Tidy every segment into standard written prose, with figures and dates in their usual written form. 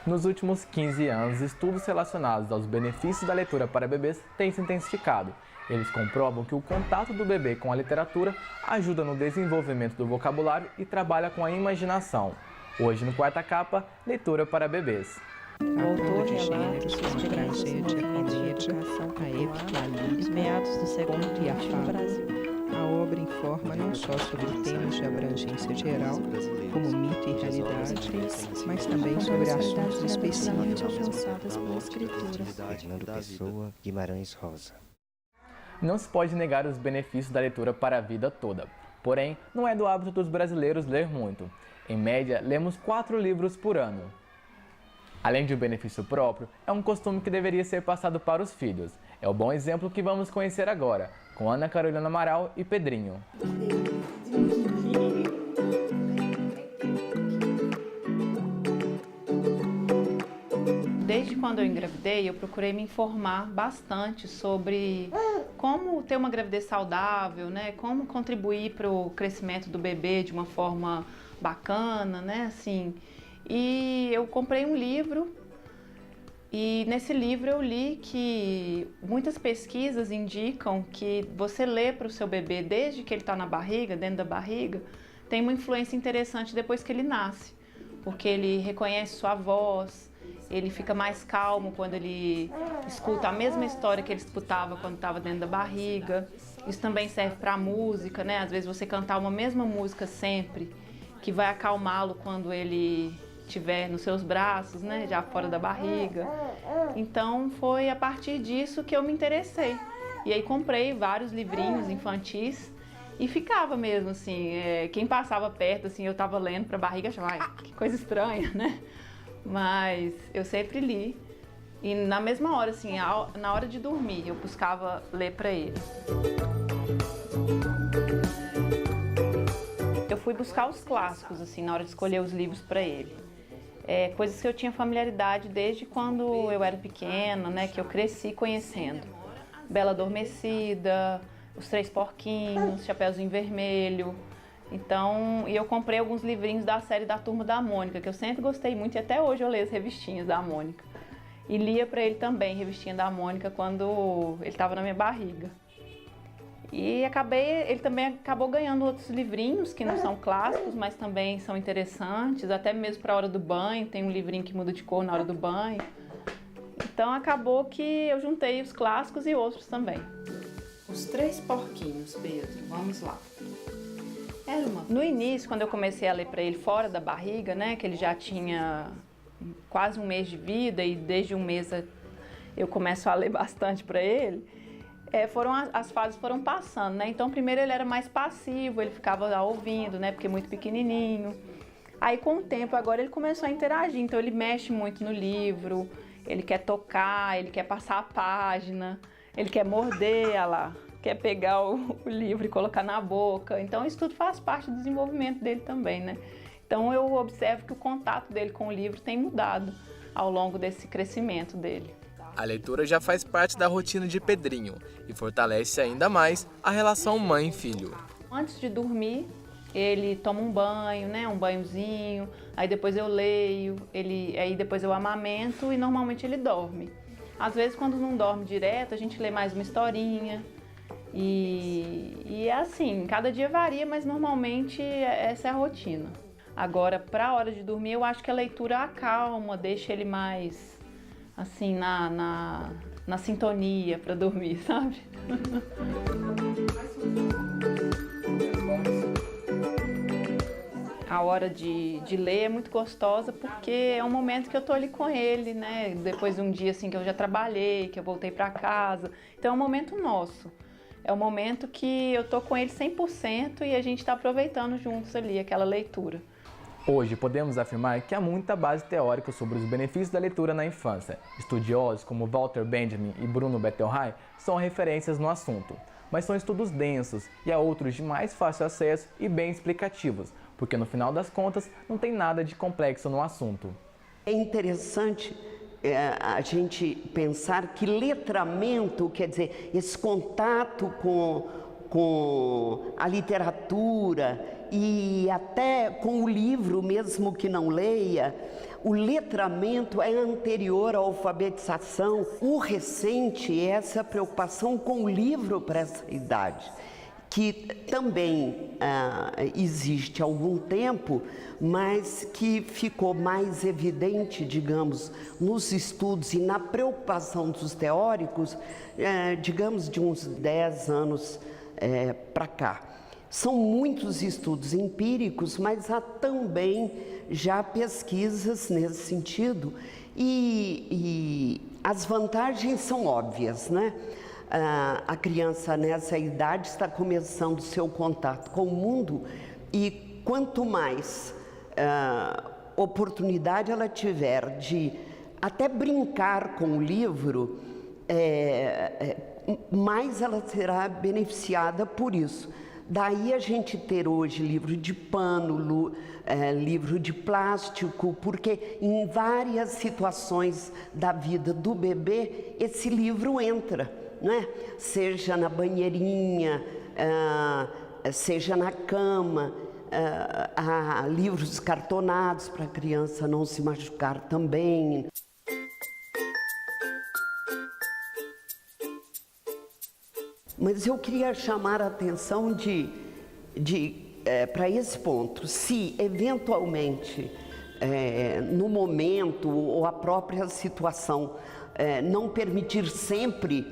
Nos últimos 15 anos, estudos relacionados aos benefícios da leitura para bebês têm se intensificado. Eles comprovam que o contato do bebê com a literatura ajuda no desenvolvimento do vocabulário e trabalha com a imaginação. Hoje, no Quarta Capa, leitura para bebês. O autor relata suas experiências no ambiente de educação popular nos meados do século XX no Brasil. A obra informa não só sobre temas de abrangência geral, como mito e realidade, mas também sobre assuntos específicos alcançados pela escritura. Fernando Pessoa, Guimarães Rosa. Não se pode negar os benefícios da leitura para a vida toda. Porém, não é do hábito dos brasileiros ler muito. Em média, lemos 4 livros por ano. Além de um benefício próprio, é um costume que deveria ser passado para os filhos. É o bom exemplo que vamos conhecer agora, com Ana Carolina Amaral e Pedrinho. Desde quando eu engravidei, eu procurei me informar bastante sobre como ter uma gravidez saudável, né? Como contribuir para o crescimento do bebê de uma forma bacana, né? Assim, e eu comprei um livro e nesse livro eu li que muitas pesquisas indicam que você ler para o seu bebê desde que ele está na barriga, dentro da barriga, tem uma influência interessante depois que ele nasce, porque ele reconhece sua voz, ele fica mais calmo quando ele escuta a mesma história que ele escutava quando estava dentro da barriga. Isso também serve para a música, né? Às vezes você cantar uma mesma música sempre, que vai acalmá-lo quando ele estiver nos seus braços, né? Já fora da barriga. Então foi a partir disso que eu me interessei. E aí comprei vários livrinhos infantis e ficava mesmo assim, quem passava perto, assim, eu estava lendo para a barriga, achava, ai, que coisa estranha, né? Mas eu sempre li e na mesma hora, assim, na hora de dormir, eu buscava ler para ele. Eu fui buscar os clássicos, assim, na hora de escolher os livros para ele. Coisas que eu tinha familiaridade desde quando eu era pequena, né, que eu cresci conhecendo. Bela Adormecida, Os Três Porquinhos, Chapeuzinho Vermelho. Então, e eu comprei alguns livrinhos da série da Turma da Mônica, que eu sempre gostei muito e até hoje eu leio as revistinhas da Mônica. E lia para ele também, revistinha da Mônica, quando ele estava na minha barriga. E ele também acabou ganhando outros livrinhos que não são clássicos, mas também são interessantes, até mesmo para a hora do banho, tem um livrinho que muda de cor na hora do banho. Então acabou que eu juntei os clássicos e outros também. Os Três Porquinhos, Pedro, vamos lá. No início, quando eu comecei a ler para ele fora da barriga, né, que ele já tinha quase um mês de vida e desde um mês eu começo a ler bastante para ele, as fases foram passando, né? Então primeiro ele era mais passivo, ele ficava lá ouvindo, né, porque é muito pequenininho. Aí com o tempo agora ele começou a interagir, então ele mexe muito no livro, ele quer tocar, ele quer passar a página, ele quer morder, olha lá, quer pegar o livro e colocar na boca. Então isso tudo faz parte do desenvolvimento dele também, né? Então eu observo que o contato dele com o livro tem mudado ao longo desse crescimento dele. A leitura já faz parte da rotina de Pedrinho e fortalece ainda mais a relação mãe-filho. Antes de dormir, ele toma um banho, né? Um banhozinho, aí depois eu leio, aí depois eu amamento e normalmente ele dorme. Às vezes quando não dorme direto, a gente lê mais uma historinha. E é assim, cada dia varia, mas normalmente essa é a rotina. Agora, para a hora de dormir, eu acho que a leitura acalma, deixa ele mais, assim, na sintonia para dormir, sabe? A hora de ler é muito gostosa porque é um momento que eu tô ali com ele, né? Depois de um dia assim que eu já trabalhei, que eu voltei para casa. Então é um momento nosso. É um momento que eu tô com ele 100% e a gente está aproveitando juntos ali aquela leitura. Hoje podemos afirmar que há muita base teórica sobre os benefícios da leitura na infância. Estudiosos como Walter Benjamin e Bruno Bettelheim são referências no assunto. Mas são estudos densos e há outros de mais fácil acesso e bem explicativos, porque no final das contas não tem nada de complexo no assunto. É interessante a gente pensar que letramento, quer dizer, esse contato com a literatura e até com o livro, mesmo que não leia, o letramento é anterior à alfabetização. O recente é essa preocupação com o livro para essa idade, que também existe há algum tempo, mas que ficou mais evidente, digamos, nos estudos e na preocupação dos teóricos, digamos, de uns 10 anos para cá. São muitos estudos empíricos, mas há também já pesquisas nesse sentido, e as vantagens são óbvias, né? A criança nessa idade está começando o seu contato com o mundo, e quanto mais oportunidade ela tiver de até brincar com o livro, mais ela será beneficiada por isso. Daí a gente ter hoje livro de pano, livro de plástico, porque em várias situações da vida do bebê esse livro entra, né? Seja na banheirinha, seja na cama, há livros cartonados para a criança não se machucar também. Mas eu queria chamar a atenção para esse ponto. Se, eventualmente, no momento ou a própria situação não permitir sempre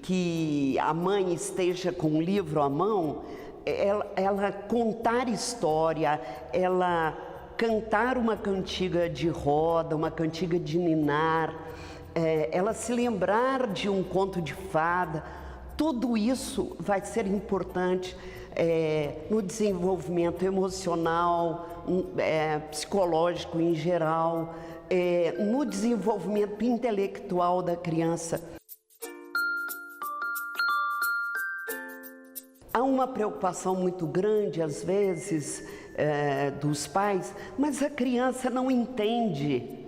que a mãe esteja com o livro à mão, ela contar história, ela cantar uma cantiga de roda, uma cantiga de ninar, ela se lembrar de um conto de fada, tudo isso vai ser importante no desenvolvimento emocional, psicológico em geral, no desenvolvimento intelectual da criança. Há uma preocupação muito grande, às vezes, dos pais, mas a criança não entende.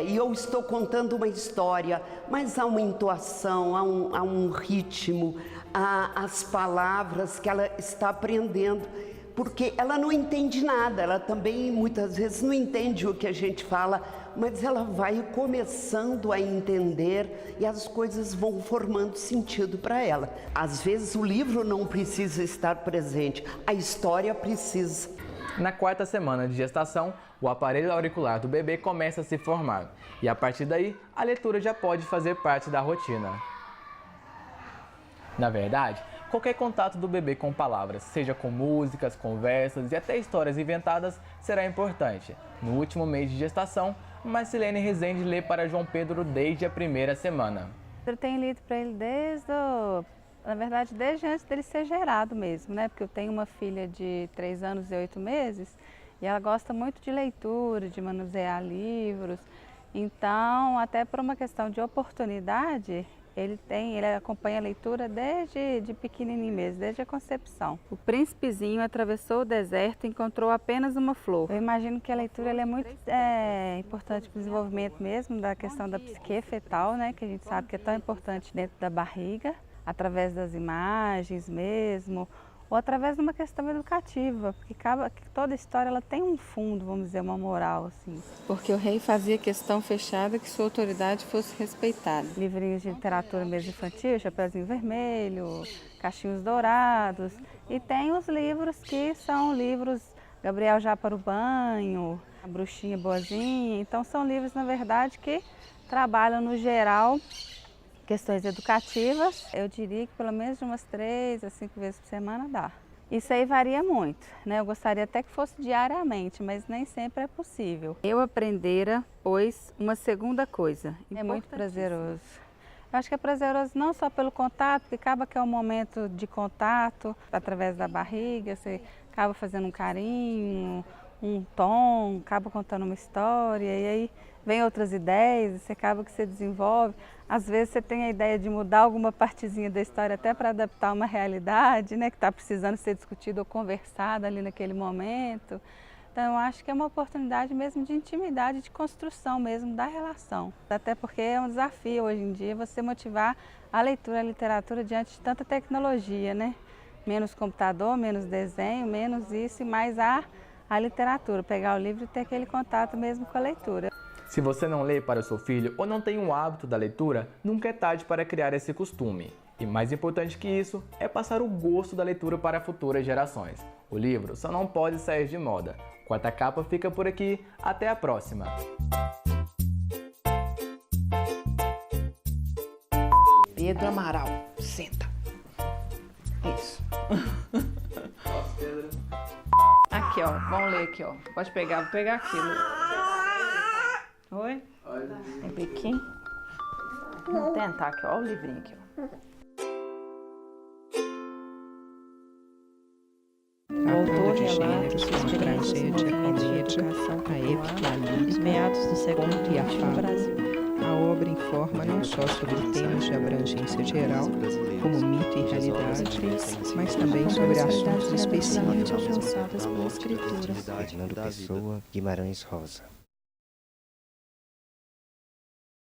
E eu estou contando uma história, mas há uma entoação, há um ritmo, há as palavras que ela está aprendendo, porque ela não entende nada, ela também muitas vezes não entende o que a gente fala, mas ela vai começando a entender e as coisas vão formando sentido para ela. Às vezes o livro não precisa estar presente, a história precisa. Na quarta semana de gestação, o aparelho auricular do bebê começa a se formar e a partir daí, a leitura já pode fazer parte da rotina. Na verdade, qualquer contato do bebê com palavras, seja com músicas, conversas e até histórias inventadas, será importante. No último mês de gestação, Marcilene Rezende lê para João Pedro desde a primeira semana. Eu tenho lido para ele desde antes dele ser gerado mesmo, né? Porque eu tenho uma filha de 3 anos e 8 meses e ela gosta muito de leitura, de manusear livros. Então, até por uma questão de oportunidade, ele acompanha a leitura desde pequenininho mesmo, desde a concepção. O príncipezinho atravessou o deserto e encontrou apenas uma flor. Eu imagino que a leitura é muito importante para o desenvolvimento mesmo da questão da psique fetal, né? Que a gente sabe que é tão importante dentro da barriga, através das imagens mesmo, ou através de uma questão educativa, porque toda história ela tem um fundo, vamos dizer, uma moral, assim. Porque o rei fazia questão fechada que sua autoridade fosse respeitada. Livrinhos de literatura mesmo infantil, Chapeuzinho Vermelho, Cachinhos Dourados, e tem os livros que são livros Gabriel Já para o Banho, A Bruxinha Boazinha, então são livros, na verdade, que trabalham no geral questões educativas. Eu diria que pelo menos de umas 3 a 5 vezes por semana dá. Isso aí varia muito, né? Eu gostaria até que fosse diariamente, mas nem sempre é possível. Eu aprendera, pois, uma segunda coisa. É muito prazeroso. Eu acho que é prazeroso não só pelo contato, porque acaba que é um momento de contato através da barriga, você acaba fazendo um carinho, um tom, acaba contando uma história, e aí vem outras ideias, você acaba que você desenvolve. Às vezes você tem a ideia de mudar alguma partezinha da história até para adaptar uma realidade, né, que está precisando ser discutida ou conversada ali naquele momento. Então eu acho que é uma oportunidade mesmo de intimidade, de construção mesmo da relação. Até porque é um desafio hoje em dia você motivar a leitura e a literatura diante de tanta tecnologia, né? Menos computador, menos desenho, menos isso e mais a a literatura, pegar o livro e ter aquele contato mesmo com a leitura. Se você não lê para o seu filho ou não tem o hábito da leitura, nunca é tarde para criar esse costume. E mais importante que isso, é passar o gosto da leitura para futuras gerações. O livro só não pode sair de moda. Quarta Capa fica por aqui, até a próxima! Pedro Amaral, senta. Isso. Aqui, ó, vamos ler aqui, ó. Pode pegar, vou pegar aqui. Oi? Tem biquinho? Vamos tentar aqui, ó, o livrinho aqui, ó. Autor de gênero, como tragédia, comédia, a época ali, meados do século XX no Brasil. A obra informa não só sobre temas de abrangência geral, como mito e realidade, mas também sobre assuntos específicos. Fernando Pessoa, Guimarães Rosa.